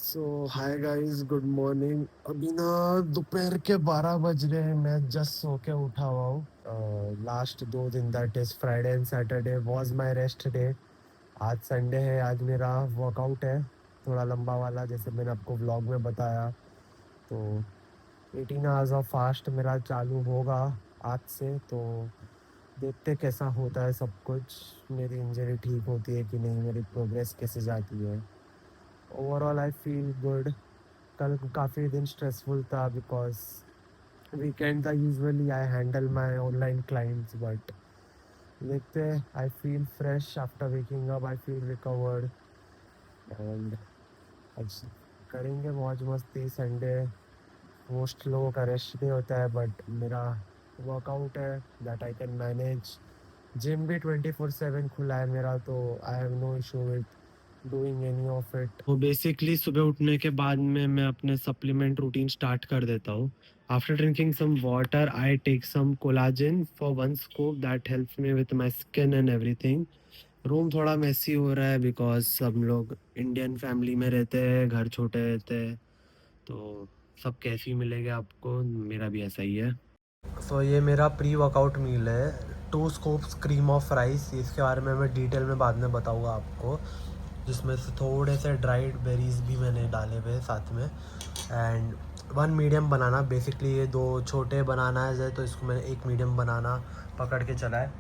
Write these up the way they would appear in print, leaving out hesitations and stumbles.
सो hi guys, good morning. अभी ना दोपहर के 12 बज रहे हैं। मैं जस्ट सो के उठा हुआ हूँ। लास्ट 2 दिन that is Friday and Saturday was my rest day. आज संडे है, आज मेरा वर्कआउट है थोड़ा लंबा वाला, जैसे मैंने आपको व्लॉग में बताया। तो 18 आवर्स ऑफ फास्ट मेरा चालू होगा आज से। तो देखते कैसा होता है सब कुछ, मेरी इंजरी ठीक होती है कि नहीं, मेरी प्रोग्रेस कैसे जाती है। Overall I feel good. कल काफ़ी दिन स्ट्रेसफुल था बिकॉज वीकेंड था। Usually I handle my online clients, but देखते हैं। I feel fresh after waking up, I feel recovered. And आज करेंगे मौज मस्ती। संडे मोस्ट लोगों का रेस्ट डे होता है, बट मेरा वर्कआउट है that I can manage. Gym भी 24/7 खुला है मेरा, तो I have no issue with doing any of it. तो बेसिकली सुबह उठने के बाद में मैं अपने सप्लीमेंट रूटीन स्टार्ट कर देता हूँ। After drinking some water I take some collagen for 1 scoop that helps me with my skin and everything. Room थोड़ा मेसी हो रहा है बिकॉज सब लोग इंडियन फैमिली में रहते हैं, घर छोटे रहते हैं, तो सब कैसे ही मिलेगा आपको, मेरा भी ऐसा ही है। सो ये मेरा प्री वर्कआउट मील है, 2 स्कूप्स क्रीम ऑफ राइस। इसके बारे में मैं डिटेल में बाद में बताऊंगा आपको, जिसमें से थोड़े से ड्राइड बेरीज भी मैंने डाले हुए हैं साथ में। एंड 1 मीडियम बनाना, बेसिकली ये 2 छोटे बनाना है, तो इसको मैंने 1 मीडियम बनाना पकड़ के चला है।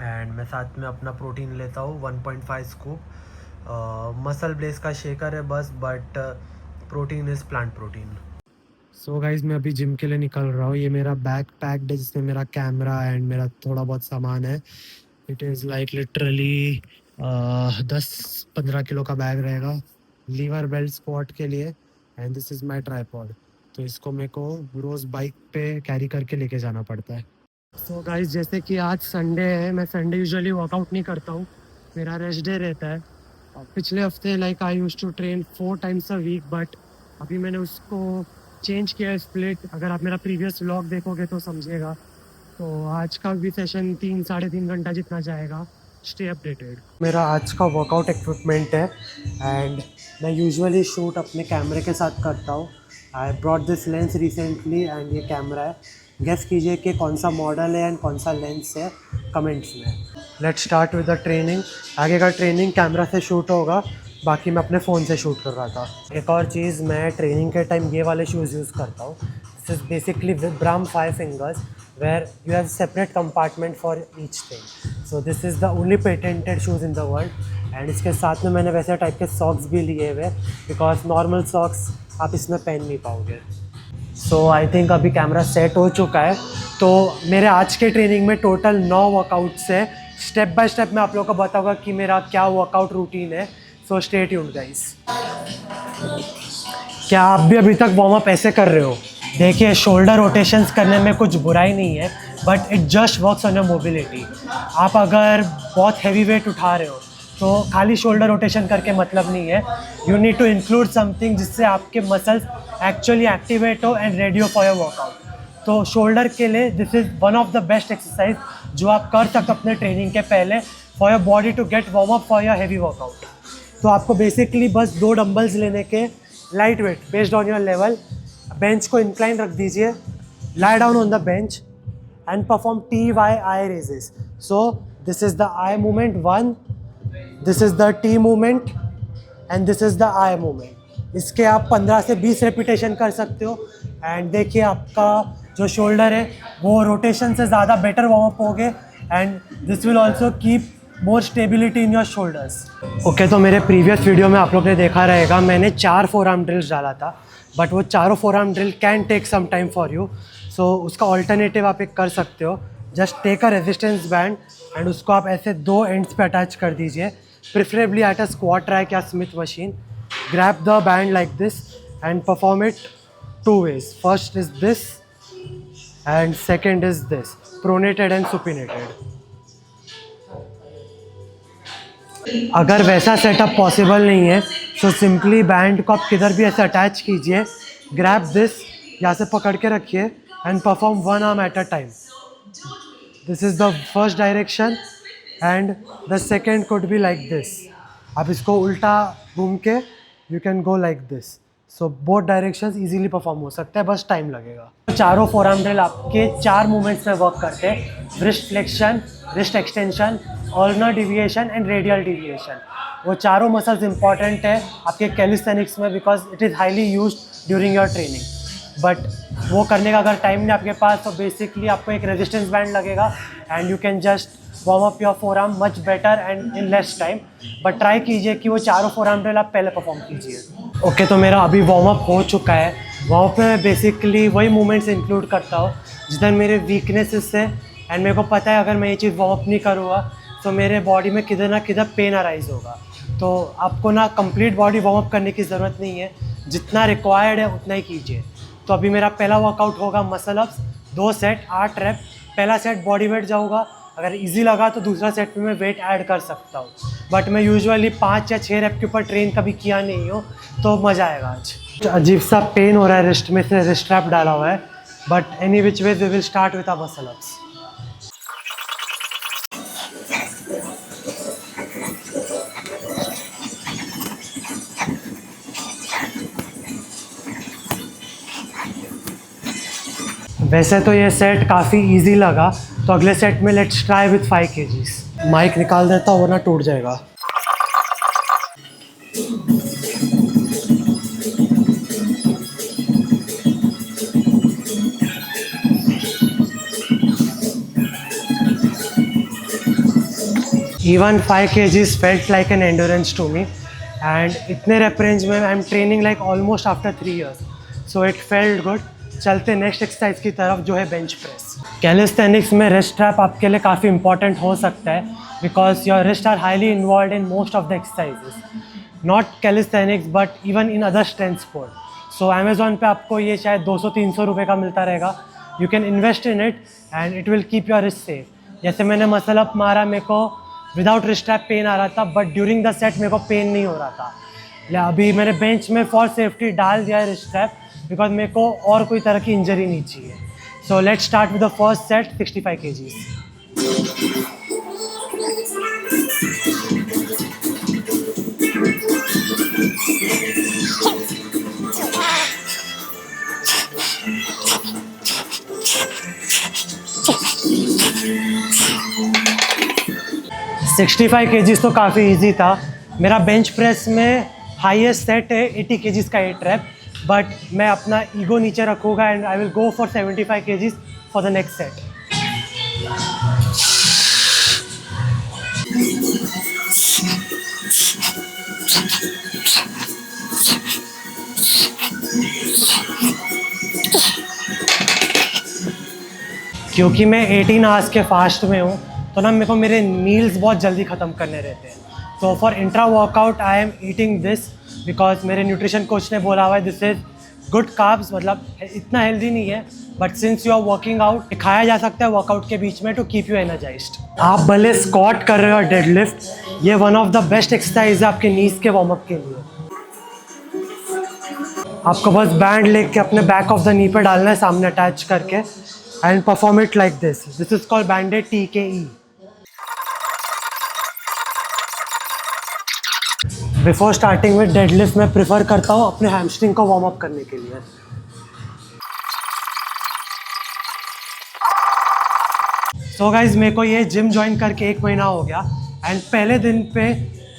एंड मैं साथ में अपना प्रोटीन लेता हूँ 1.5 स्कूप। मसल ब्लेस का शेकर है बस, but protein is plant protein. So guys मैं अभी जिम के लिए निकल रहा हूँ। ये मेरा बैग पैक्ड है, जिसमें मेरा कैमरा एंड मेरा थोड़ा बहुत सामान है। It is like literally 10-15 kilo का बैग रहेगा लीवर बेल्ट स्क्वाट के लिए। And this is my tripod. तो इसको मेरे को रोज़ बाइक पे कैरी करके लेके जाना पड़ता है। सो गाइज जैसे कि आज संडे है, मैं संडे यूजुअली वर्कआउट नहीं करता हूँ, मेरा रेस्ट डे रहता है। और पिछले हफ्ते like I use to train 4 times a week, but अभी मैंने उसको चेंज किया है, स्प्लिट। अगर आप मेरा प्रीवियस व्लॉग देखोगे तो समझिएगा। तो आज का भी सेशन 3-3.5 घंटा जितना जाएगा। Stay updated. मेरा आज का वर्कआउट इक्विपमेंट है एंड मैं यूजुअली शूट अपने कैमरे के साथ करता हूँ। I brought this lens recently and ये कैमरा है। गेस कीजिए कि कौन सा मॉडल है एंड कौन सा लेंस है, कमेंट्स में। Let's start with the training. आगे का ट्रेनिंग कैमरा से शूट होगा, बाकी मैं अपने फ़ोन से शूट कर रहा था। एक और चीज़, मैं ट्रेनिंग के टाइम ये वाले शूज़ यूज़ करता हूँ। This is basically Vibram 5 fingers where you have separate compartment for each thing. So this is the only patented shoes in the world. And इसके साथ में मैंने वैसे टाइप के सॉक्स भी लिए हुए, बिकॉज नॉर्मल सॉक्स आप इसमें पहन नहीं पाओगे। सो आई थिंक अभी कैमरा सेट हो चुका है। तो मेरे आज के ट्रेनिंग में टोटल 9 वर्कआउट्स है। स्टेप बाय स्टेप मैं आप लोगों को बताऊंगा कि मेरा क्या वर्कआउट रूटीन है। So stay tuned guys. क्या आप भी अभी तक वार्म अप ऐसे कर रहे हो? देखिए, शोल्डर रोटेशंस करने में कुछ बुराई नहीं है, but it just works on your mobility. आप अगर बहुत हैवी वेट उठा रहे हो तो खाली शोल्डर रोटेशन करके मतलब नहीं है। You need to include something जिससे आपके मसल्स एक्चुअली एक्टिवेट हो एंड रेडी हो फॉर योर वर्कआउट। तो शोल्डर के लिए this is one of the best exercise जो आप कर सकते अपने ट्रेनिंग के पहले, for your body to get warm up for your heavy workout. तो आपको बेसिकली बस 2 डंबल्स लेने के, light weight based on your level. Bench को इंक्लाइन रख दीजिए, lie down on the bench and perform TYI raises. So this is the eye movement 1, this is the T movement and this is the eye movement. इसके आप 15 से 20 repetition कर सकते हो। And देखिए, आपका जो शोल्डर है वो रोटेशन से ज़्यादा बेटर वार्म अप हो गए, and this will also keep more stability in your shoulders. Okay, तो मेरे प्रीवियस वीडियो में आप लोग ने देखा रहेगा, मैंने 4 फोरआर्म ड्रिल्स डाला था, बट वो चारों forearm drill can take some time for you. So उसका ऑल्टरनेटिव आप एक कर सकते हो। Just take a resistance band and उसको आप ऐसे 2 एंड्स पे अटैच कर दीजिए, preferably at a squat rack या Smith machine. Grab the band like this and perform it 2 ways. First is this and second is this, pronated and supinated. अगर वैसा setup possible नहीं है तो सिंपली बैंड को आप किधर भी ऐसे अटैच कीजिए, ग्रैब दिस, यहाँ से पकड़ के रखिए and perform 1 arm at a time. This is the first direction and the second could be like this. आप इसको उल्टा घूम के you can go like this. So both directions easily perform हो सकता है, बस टाइम लगेगा। चारों फोरआर्म ड्रिल आपके 4 मूवमेंट्स में वर्क करते हैं, wrist flexion, wrist extension, ulnar deviation and radial deviation. वो चारों मसल्स इंपॉर्टेंट है आपके कैलिस्थेनिक्स में because it is highly used during your training. But वो करने का अगर टाइम नहीं आपके पास तो बेसिकली आपको एक रेजिस्टेंस बैंड लगेगा and you can just warm up your forearm much better and in less time. But try कीजिए कि वो चारों फोरआर्म ड्रिल आप पहले परफॉर्म कीजिए। ओके, तो मेरा अभी वार्म अप हो चुका है। वार्म अप में मैं बेसिकली वही मूवमेंट्स इंक्लूड करता हूँ जिधर मेरे वीकनेसेस है एंड मेरे को पता है अगर मैं ये चीज़ वार्म अप नहीं करूँगा तो मेरे बॉडी में किधर ना किधर पेन अराइज होगा। तो आपको ना कंप्लीट बॉडी वार्म अप करने की ज़रूरत नहीं है, जितना रिक्वायर्ड है उतना ही कीजिए। तो अभी मेरा पहला वर्कआउट होगा मसल अप्स, 2 सेट 8 रैप। पहला सेट बॉडी वेट जाऊँगा, अगर इजी लगा तो दूसरा सेट में मैं वेट ऐड कर सकता हूँ। बट मैं यूजुअली 5 या 6 रैप के ऊपर ट्रेन कभी किया नहीं हूँ, तो मज़ा आएगा आज। अजीब सा पेन हो रहा है रिस्ट में से, रिस्ट रैप डाला हुआ है। But any which way we will start with our muscle ups. वैसे तो ये सेट काफ़ी इजी लगा, तो अगले सेट में let's try with 5 kgs। Mic निकाल देता हूँ वरना टूट जाएगा। Even 5 kgs felt like an endurance to me, and इतने rep range में I am training like almost after 3 years, so it felt good। चलते नेक्स्ट एक्सरसाइज की तरफ जो है बेंच प्रेस। कैलिस्थेनिक्स में रिस्ट ट्रैप आपके लिए काफ़ी इंपॉर्टेंट हो सकता है because your wrist are highly involve in most of the exercises, not calisthenics but even in other strength sport. So Amazon पे आपको ये शायद 200-300 रुपये का मिलता रहेगा। You can invest in it and it will keep your wrist safe. जैसे मैंने मसल अप मारा, मेरे को विदाउट रिस्ट ट्रैप पेन आ रहा था, बट ड्यूरिंग द सेट मेरे को पेन नहीं हो रहा था। अभी मैंने बेंच में फॉर सेफ्टी डाल दिया है रिस्ट ट्रैप बिकॉज मेरे को और कोई तरह की इंजरी नहीं चाहिए। So let's start with the first set, 65 kgs। Sixty 65 kgs तो काफ़ी इजी था। मेरा बेंच प्रेस में हाईएस्ट सेट है 80 kgs का 8 रैप, बट मैं अपना ईगो नीचे रखूँगा and I will go for 75 kgs for the next set. क्योंकि मैं 18 आवर्स के फास्ट में हूँ तो ना मेरे को मेरे मील्स बहुत जल्दी ख़त्म करने रहते हैं। तो for intra workout I am eating this because मेरे न्यूट्रिशन कोच ने बोला हुआ है दिस इज़ गुड कार्ब्स, मतलब इतना हेल्दी नहीं है but since you are working out खाया जा सकता है वर्कआउट के बीच में टू कीप यू एनर्जाइज्ड। आप भले स्क्वाट कर रहे हो डेडलिफ्ट, ये one of the best exercise है आपके नीज के वार्म अप के लिए। आपको बस बैंड लेके अपने बैक ऑफ द नी पे डालना है सामने अटैच करके and perform it like this. This is called banded TKE। Before starting with deadlift मैं प्रेफर करता हूँ अपने हैमस्ट्रिंग को वार्म अप करने के लिए। सो गाइज मेरे को ये जिम ज्वाइन करके 1 महीना हो गया एंड पहले दिन पे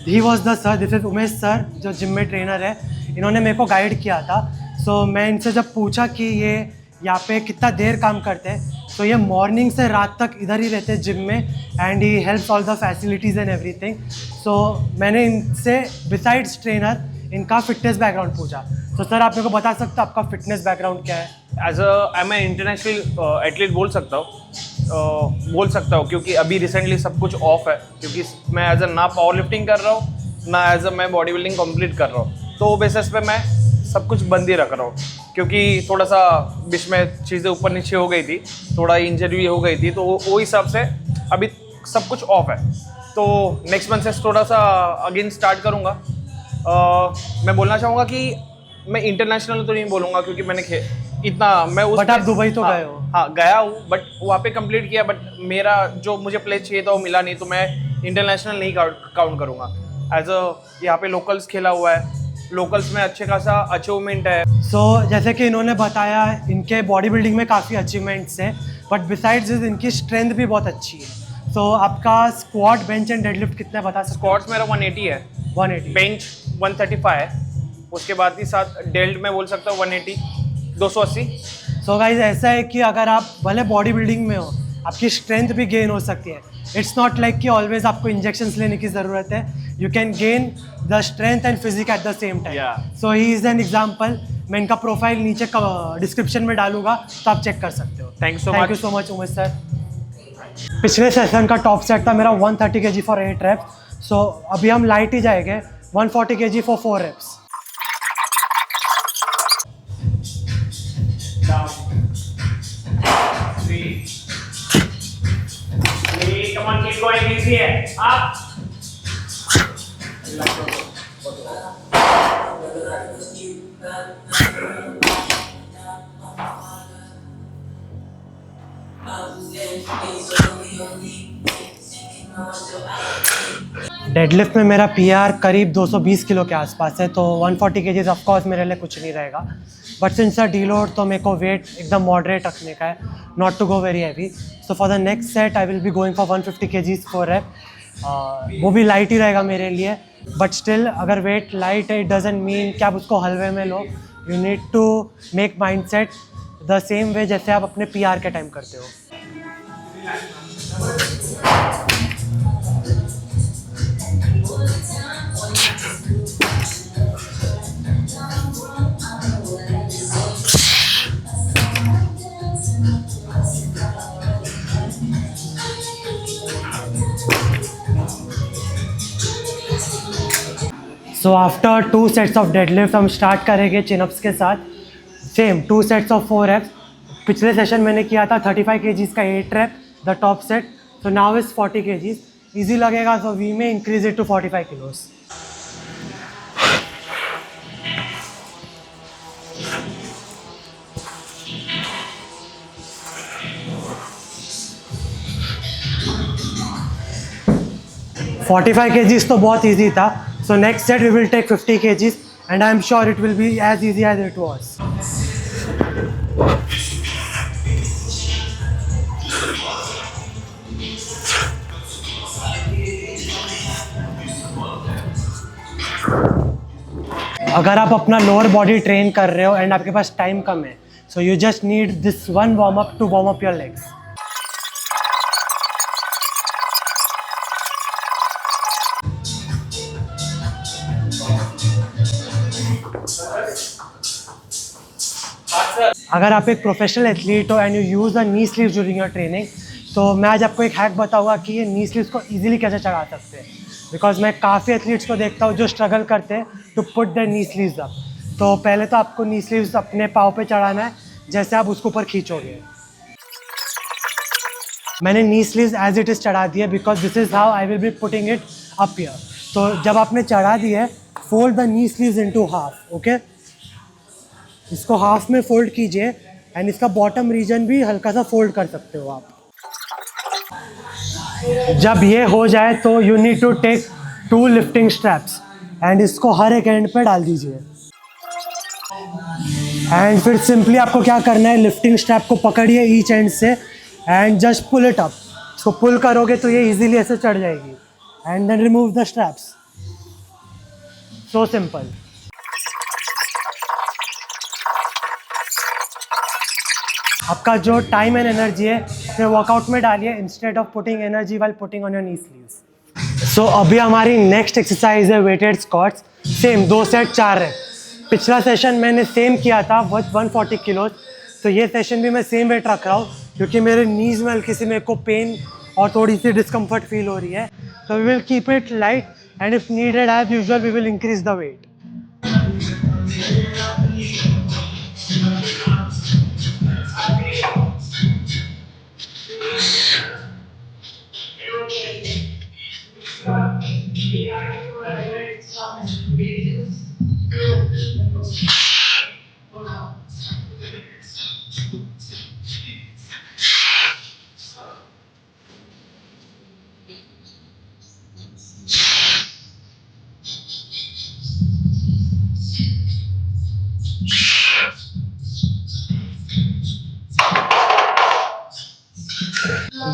he was the sir, this is Umesh sir जो जिम में ट्रेनर है, इन्होंने मेरे को गाइड किया था। सो मैं इनसे जब पूछा कि ये यहाँ पे कितना देर काम करते हैं, तो ये मॉर्निंग से रात तक इधर ही रहते हैं जिम में and he helps all the facilities and everything. So मैंने इनसे बिसाइड्स ट्रेनर इनका फिटनेस बैकग्राउंड पूछा। तो सर आप मेरे को बता सकते हो आपका फिटनेस बैकग्राउंड क्या है? एज आई मैं इंटरनेशनल एथलीट बोल सकता हूँ क्योंकि अभी रिसेंटली सब कुछ ऑफ है क्योंकि मैं एज अ ना पावर लिफ्टिंग कर रहा हूँ ना एज अ मैं बॉडी बिल्डिंग कंप्लीट कर रहा हूँ, तो बेसिस पे मैं सब कुछ बंद ही रख रहा हूँ क्योंकि थोड़ा सा बीच में चीज़ें ऊपर नीचे हो गई थी, थोड़ा इंजरी हो गई थी, तो वो हिसाब से अभी सब कुछ ऑफ है। तो नेक्स्ट मंथ से थोड़ा सा अगेन स्टार्ट करूँगा। मैं बोलना चाहूँगा कि मैं इंटरनेशनल तो नहीं बोलूँगा क्योंकि मैंने इतना मैं उस बट आप दुबई तो गए हो? हाँ गया हूँ, बट वहाँ पे कंप्लीट किया, बट मेरा जो मुझे प्लेस चाहिए था वो मिला नहीं, तो मैं इंटरनेशनल नहीं काउंट करूँगा। एज अ यहाँ पे लोकल्स खेला हुआ है लोकल्स में अच्छे खासा अचीवमेंट है। सो जैसे कि इन्होंने बताया इनके बॉडी बिल्डिंग में काफ़ी अचीवमेंट्स हैं, बट बिसाइड्स दिस इनकी स्ट्रेंथ भी बहुत अच्छी है। सो आपका स्क्वाट, बेंच एंड डेडलिफ्ट कितना बता सकते स्क्वाट्स मेरा 180 है, हैं? 180। बेंच 135 है, उसके बाद ही साथ डेल्ट में बोल सकता हूँ 180, 280। सो गाइज ऐसा है कि अगर आप भले बॉडी बिल्डिंग में हो, आपकी स्ट्रेंथ भी गेन हो सकती है। इट्स नॉट लाइक कि ऑलवेज आपको इंजेक्शंस लेने की ज़रूरत है। You can gain the strength and physique at the same Yeah. Time. So he is an example. मैं इनका प्रोफाइल नीचे डिस्क्रिप्शन में डालूंगा, तो आप चेक कर सकते हो। Thank you so thank much. You so much Umesh sir. पिछले सेशन का टॉप सेट था मेरा 130 kg फॉर 8 reps। सो अभी हम लाइट ही जाएंगे, 140 kg for 4 reps। Come on, keep going easy. Up. Deadlift में मेरा पीआर करीब 220 किलो के आसपास है, तो 140 केजीज ऑफ कोर्स मेरे लिए कुछ नहीं रहेगा। बट सिंस अ डीलोड तो मेरे को वेट एकदम मॉडरेट रखने का है, not to go very heavy. So for the next set I will be going for 150 kgs for rep. वो भी लाइट ही रहेगा मेरे लिए, बट स्टिल अगर वेट लाइट है इट डजेंट मीन कि आप उसको हलवे में लो। You need to make mindset the same way जैसे आप अपने पीआर के टाइम करते हो। So after 2 sets of deadlift हम स्टार्ट करेंगे चिनअप्स के साथ। Same 2 sets of 4 reps। पिछले सेशन मैंने किया था 35 kgs का 8 rep the top set. So now is 40 kgs। Easy लगेगा, so we may increase it to 45 kilos। $45 kgs तो बहुत ईजी था। So next set we will take 50 kgs and I am sure it will be as easy as it was. अगर आप अपना lower body train कर रहे हो and आपके पास टाइम कम है, so you just need this one warm up to warm up your legs. अगर आप एक प्रोफेशनल एथलीट हो and you use the knee sleeves during your training, तो मैं आज आपको एक हैक बताऊंगा कि ये नी स्लीव्स को इजीली कैसे चढ़ा सकते हैं। बिकॉज मैं काफ़ी एथलीट्स को देखता हूँ जो स्ट्रगल करते हैं to put the knee sleeves up. तो पहले तो आपको नी स्लीव्स अपने पाँव पे चढ़ाना है जैसे आप उसको ऊपर खींचोगे। मैंने नी स्लीव्स एज इट इज़ चढ़ा दिया because this is how I will be putting it up here. तो जब आपने चढ़ा दिया है, fold the knee sleeves into half. Okay, इसको हाफ में फोल्ड कीजिए एंड इसका बॉटम रीजन भी हल्का सा फोल्ड कर सकते हो आप। जब ये हो जाए तो you need to take 2 lifting straps and इसको हर एक एंड पे डाल दीजिए। एंड फिर सिंपली आपको क्या करना है, लिफ्टिंग स्ट्रैप को पकड़िए ईच एंड से and just pull it up. इसको पुल करोगे तो ये इजीली ऐसे चढ़ जाएगी and then remove the straps. So simple. आपका जो टाइम एंड एनर्जी है अपने वर्कआउट में डालिए instead of putting energy while putting on your knee sleeves. So अभी हमारी नेक्स्ट एक्सरसाइज है weighted squats. Same 2 set 4 rep. पिछला सेशन मैंने सेम किया था विद 140 किलोज। तो ये सेशन भी मैं सेम वेट रख रहा हूँ क्योंकि मेरे नीज में हल्की सी मेरे को पेन और थोड़ी सी डिस्कम्फर्ट फील हो रही है। तो we will keep it light and if needed as usual we will increase the weight.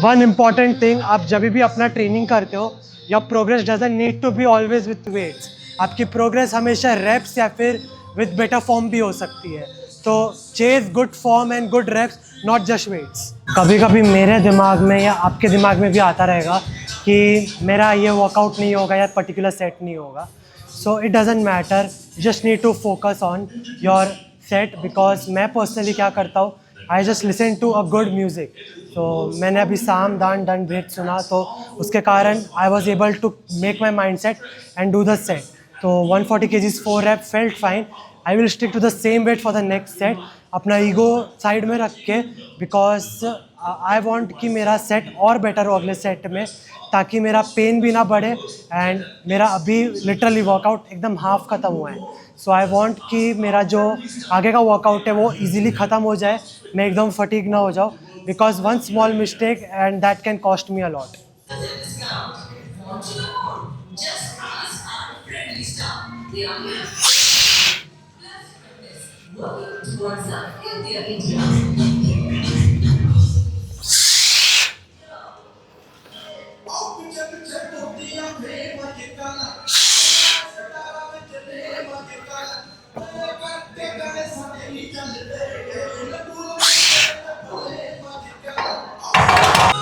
One important thing, आप जब भी अपना ट्रेनिंग करते हो, your progress doesn't need to be always with weights. आपकी प्रोग्रेस हमेशा रेप्स या फिर विथ बेटर फॉर्म भी हो सकती है। तो chase good form and good reps, not just weights. कभी कभी मेरे दिमाग में या आपके दिमाग में भी आता रहेगा कि मेरा ये वर्कआउट नहीं होगा या पर्टिकुलर सेट नहीं होगा। So it doesn't matter, just need to focus on your set. Because मैं पर्सनली क्या करता हूँ, I just listen to a good music. तो मैंने अभी साम दान दंड भेद सुना, तो उसके कारण I was able to make my mind set and do the set. तो 140 kgs 4 rep felt fine. I will stick to the same weight for the next set, अपना ईगो साइड में रख के, बिकॉज आई वॉन्ट कि मेरा set और better हो अगले सेट में, ताकि मेरा पेन भी ना बढ़े। एंड मेरा अभी लिटरली वर्कआउट एकदम हाफ ख़त्म हुआ है। सो आई वॉन्ट कि मेरा जो आगे का वर्कआउट है वो ईजिली ख़त्म हो जाए, मैं एकदम फटीग ना हो जाऊँ, because one small mistake and that can cost me a lot.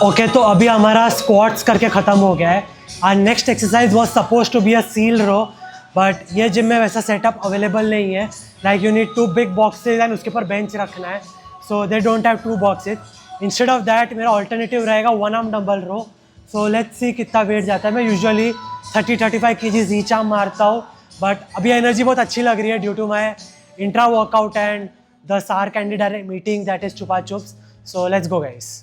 Okay, तो अभी हमारा स्क्वाट्स करके ख़त्म हो गया है। Our next exercise was suppose to be a seal row, but ये जिम में वैसा सेटअप अवेलेबल नहीं है। Like you need 2 big boxes and उसके ऊपर बेंच रखना है। So they don't have 2 boxes। Instead of that मेरा ऑल्टरनेटिव रहेगा 1 arm dumbbell row. So let's see कितना वेट जाता है। मैं यूजुअली 30-35 kgs ईच आर्म मारता हूँ, बट अभी एनर्जी बहुत अच्छी लग रही है due to my intra workout and the sour candy direct meeting that is Chupa Chups. So let's go guys.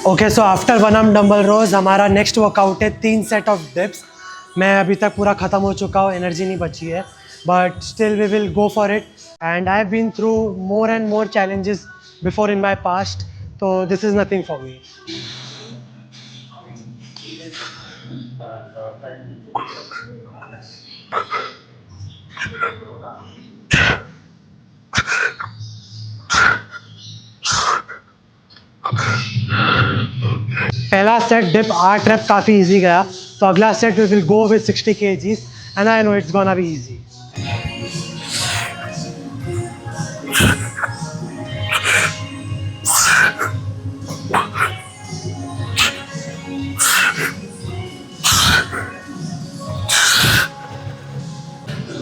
Okay, so after 1 arm dumbbell rows हमारा next workout है 3 सेट ऑफ डिप्स। मैं अभी तक पूरा ख़त्म हो चुका हूँ, एनर्जी नहीं बची है, but still we will go for it. And I have been through more and more challenges before in my past, तो this is nothing for me. पहला सेट डिप 8 रेप काफ़ी इजी गया, तो अगला set we will go with 60 kgs and I know it's gonna be easy.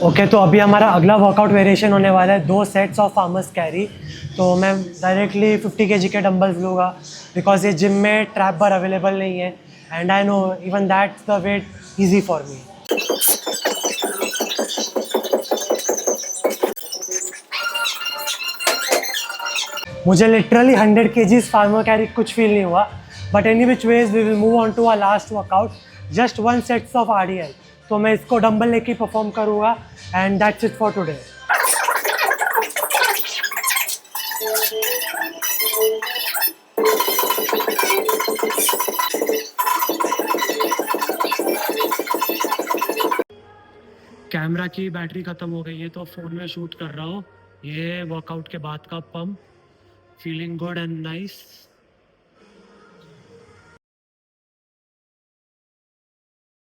Okay, तो अभी हमारा अगला वर्कआउट वेरिएशन होने वाला है 2 सेट्स ऑफ आर्मर्स कैरी। तो मैं डायरेक्टली 50 kg के डंबल्स लूँगा, बिकॉज ये जिम में ट्रैप बार अवेलेबल नहीं है, and I know even that's the weight easy for me. मुझे लिटरली 100 kgs फार्मर कैरी कुछ फील नहीं हुआ, but any which way we will move on to our last workout, just 1 sets of RDL। तो मैं इसको dumbbell लेके perform करूँगा, and that's it for today. Camera की बैटरी ख़त्म हो गई है, तो फ़ोन में शूट कर रहा हूँ। ये वर्कआउट के बाद का pump, feeling good and nice.